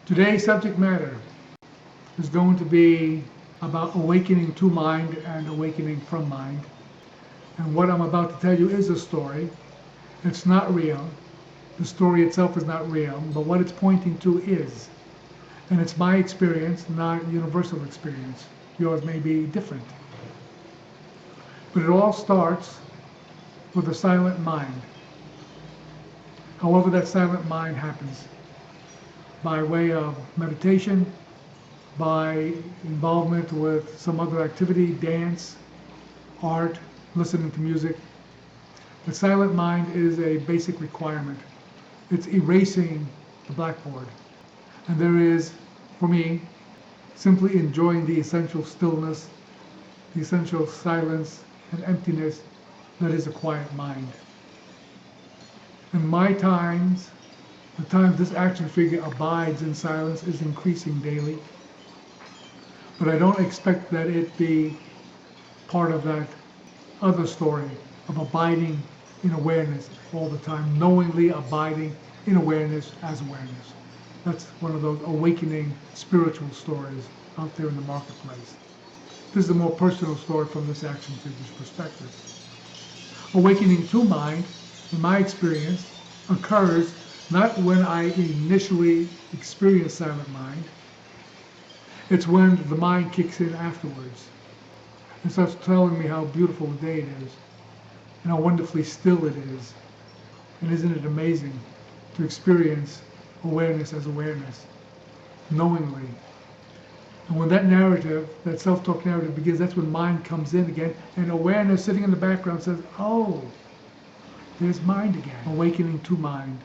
Today's subject matter is going to be about awakening to mind and awakening from mind. And what I'm about to tell you is a story. It's not real. The story itself is not real, but what it's pointing to is. And it's my experience, not universal experience. Yours may be different. But it all starts with a silent mind. However that silent mind happens, by way of meditation, by involvement with some other activity, dance, art, listening to music. The silent mind is a basic requirement. It's erasing the blackboard. And there is, for me, simply enjoying the essential stillness, the essential silence and emptiness that is a quiet mind. In my times, the time this action figure abides in silence is increasing daily. But I don't expect that it be part of that other story of abiding in awareness all the time, knowingly abiding in awareness as awareness. That's one of those awakening spiritual stories out there in the marketplace. This is a more personal story from this action figure's perspective. Awakening to mind, in my experience, occurs not when I initially experience silent mind. It's when the mind kicks in afterwards and starts telling me how beautiful the day it is and how wonderfully still it is. And isn't it amazing to experience awareness as awareness, knowingly. And when that narrative, that self-talk narrative begins, that's when mind comes in again, and awareness sitting in the background says, oh, there's mind again. Awakening to mind.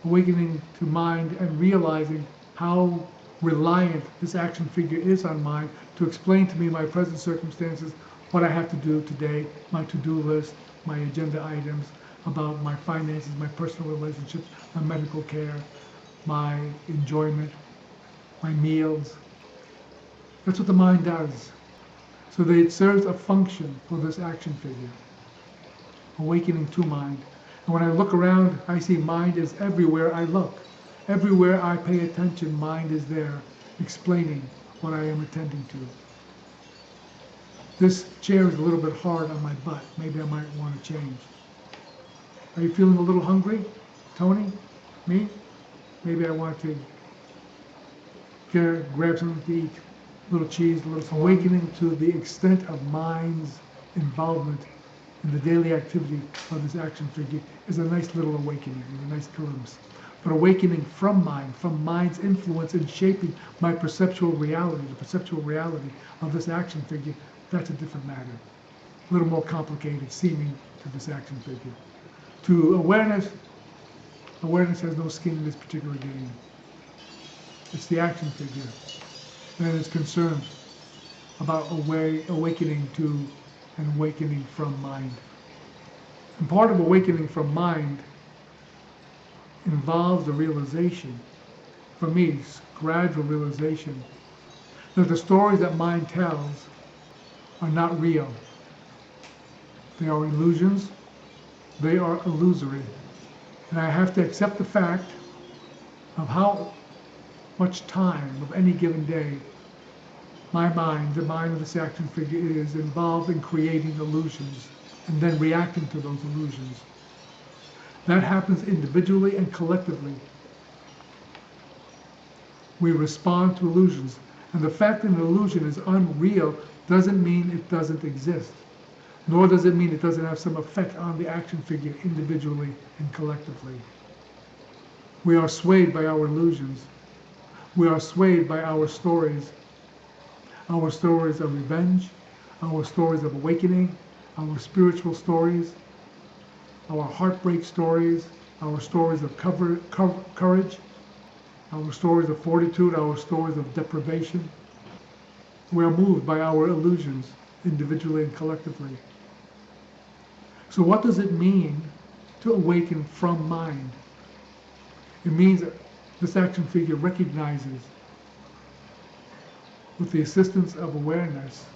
Awakening to mind and realizing how reliant this action figure is on mind to explain to me my present circumstances, what I have to do today, my to-do list, my agenda items, about my finances, my personal relationships, my medical care, my enjoyment, my meals. That's what the mind does. So that it serves a function for this action figure. Awakening to mind. And when I look around, I see mind is everywhere I look. Everywhere I pay attention, mind is there, explaining what I am attending to. This chair is a little bit hard on my butt. Maybe I might want to change. Are you feeling a little hungry, Tony? Me? Maybe I want to grab something to eat. A little cheese, a little salami. Awakening to the extent of mind's involvement in the daily activity of this action figure is a nice little awakening, a nice glimpse. But awakening from mind's influence in shaping my perceptual reality, the perceptual reality of this action figure, that's a different matter. A little more complicated seeming to this action figure. To awareness has no skin in this particular game. It's the action figure that is concerned about awakening to and awakening from mind. And part of awakening from mind involves the realization, for me, gradual realization, that the stories that mind tells are not real. They are illusions. They are illusory. And I have to accept the fact of how much time of any given day my mind, the mind of this action figure, is involved in creating illusions and then reacting to those illusions. That happens individually and collectively. We respond to illusions. And the fact that an illusion is unreal doesn't mean it doesn't exist. Nor does it mean it doesn't have some effect on the action figure individually and collectively. We are swayed by our illusions. We are swayed by our stories of revenge, our stories of awakening, our spiritual stories, our heartbreak stories, our stories of courage, our stories of fortitude, our stories of deprivation. We are moved by our illusions, individually and collectively. So what does it mean to awaken from mind? It means that this action figure recognizes, with the assistance of awareness,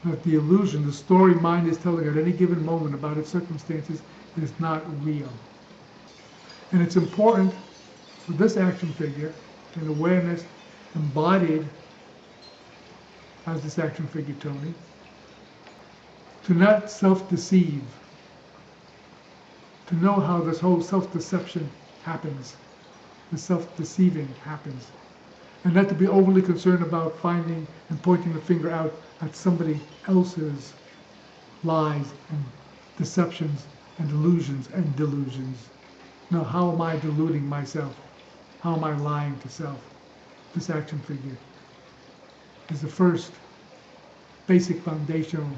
that the illusion, the story mind is telling at any given moment about its circumstances is not real. And it's important So this action figure, an awareness embodied as this action figure Tony, to not self-deceive, to know how this whole self-deception happens, the self-deceiving happens, and not to be overly concerned about finding and pointing the finger out at somebody else's lies and deceptions and illusions and delusions. No, how am I deluding myself? How am I lying to self? This action figure is the first basic foundational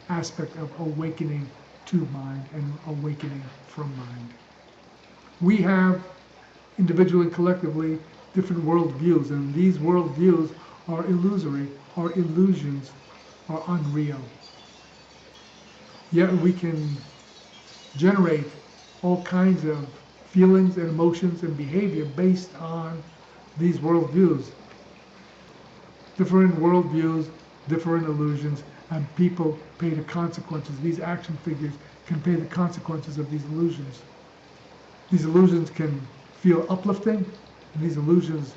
aspect of awakening to mind and awakening from mind. We have individually and collectively different worldviews, and these worldviews are illusory, are illusions, are unreal. Yet we can generate all kinds of feelings and emotions and behavior based on these worldviews. Different worldviews, different illusions, and people pay the consequences. These action figures can pay the consequences of these illusions. These illusions can feel uplifting, and these illusions,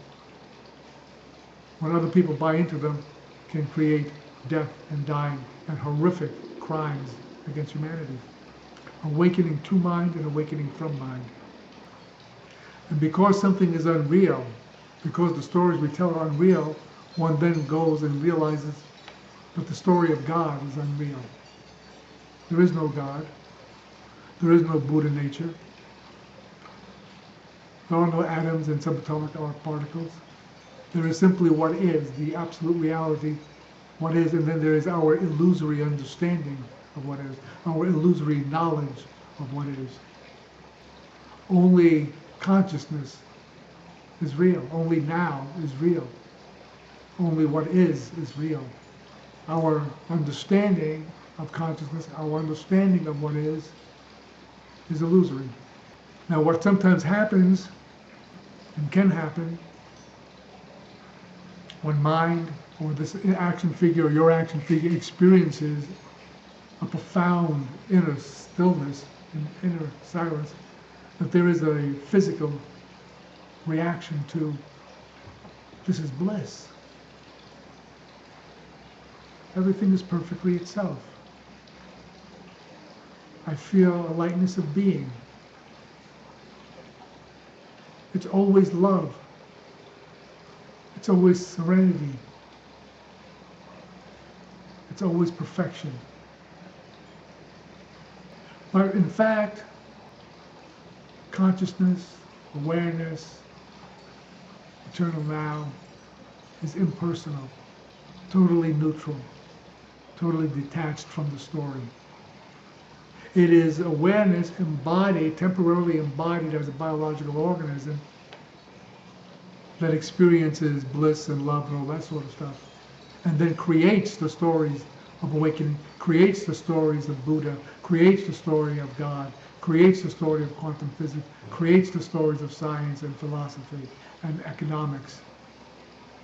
when other people buy into them, can create death and dying and horrific crimes against humanity. Awakening to mind and awakening from mind. And because something is unreal, because the stories we tell are unreal, one then goes and realizes that the story of God is unreal. There is no God. There is no Buddha nature. There are no atoms and subatomic particles. There is simply what is, the absolute reality, what is, and then there is our illusory understanding of what is, our illusory knowledge of what is. Only consciousness is real. Only now is real. Only what is real. Our understanding of consciousness, our understanding of what is illusory. Now what sometimes happens, and can happen, when mind or this action figure or your action figure experiences a profound inner stillness and inner silence, that there is a physical reaction to, this is bliss. Everything is perfectly itself. I feel a lightness of being. It's always love. It's always serenity. It's always perfection. But in fact, consciousness, awareness, eternal now is impersonal, totally neutral, totally detached from the story. It is awareness embodied, temporarily embodied as a biological organism that experiences bliss and love and all that sort of stuff, and then creates the stories of awakening, creates the stories of Buddha, creates the story of God, creates the story of quantum physics, creates the stories of science and philosophy and economics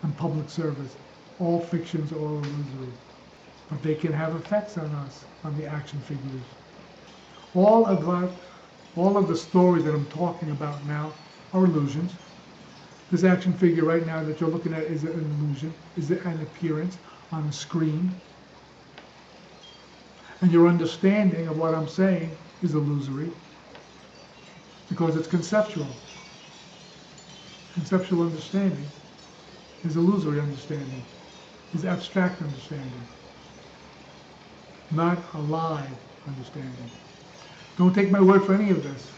and public service. All fictions, all illusory. But they can have effects on us, on the action figures. All of the stories that I'm talking about now are illusions. This action figure right now that you're looking at is an illusion, is an appearance on a screen. And your understanding of what I'm saying is illusory because it's conceptual. Conceptual understanding is illusory understanding, is abstract understanding, not a live understanding. Don't take my word for any of this.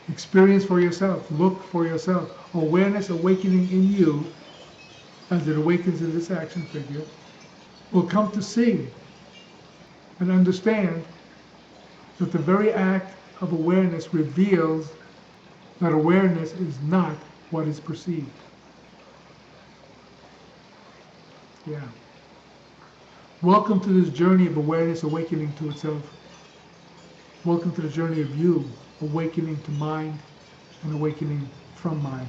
Experience for yourself. Look for yourself. Awareness awakening in you, as it awakens in this action figure, will come to see and understand that the very act of awareness reveals that awareness is not what is perceived. Yeah. Welcome to this journey of awareness awakening to itself. Welcome to the journey of you awakening to mind and awakening from mind.